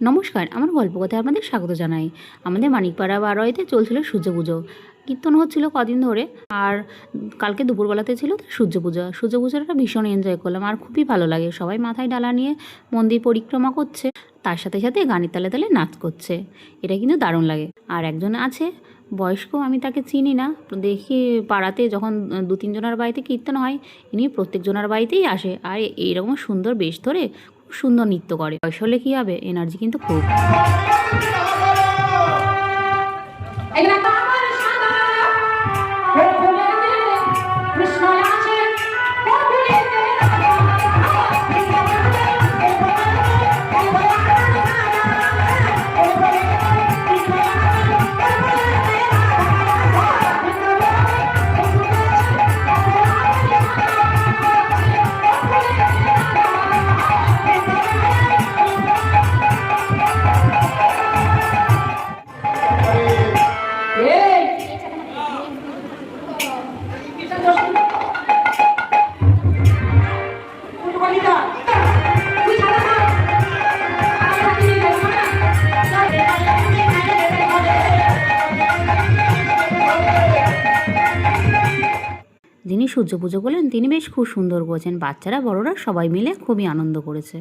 নমস্কার, আমার গল্পকথায় আপনাদের স্বাগত জানাই। আমাদের মানিকপাড়া বারোয়ারিতে চলছিল সূর্য পুজো। কীর্তন হচ্ছিল কদিন ধরে। আর কালকে দুপুরবেলাতে ছিল সূর্য পুজো। সূর্য পুজোটা ভীষণ এনজয় করলাম, আর খুবই ভালো লাগে। সবাই মাথায় ডালা নিয়ে মন্দির পরিক্রমা করছে, তার সাথে সাথে গানের তালে তালে নাচ করছে। এটা কিন্তু দারুণ লাগে। আর একজন আছে বয়স্ক, আমি তাকে চিনি না, দেখি পাড়াতে যখন দু তিনজনের বাড়িতে কীর্তন হয়, ইনি প্রত্যেকজনের বাড়িতেই আসে। আর এইরকম সুন্দর বেশ ধরে খুব সুন্দর নৃত্য করে। বয়স হলে কী হবে, এনার্জি কিন্তু খুব। যিনি সূর্য পুজো করলেন তিনি বেশ খুব সুন্দর করেছেন। বাচ্চারা বড়রা সবাই মিলে খুবই আনন্দ করেছে।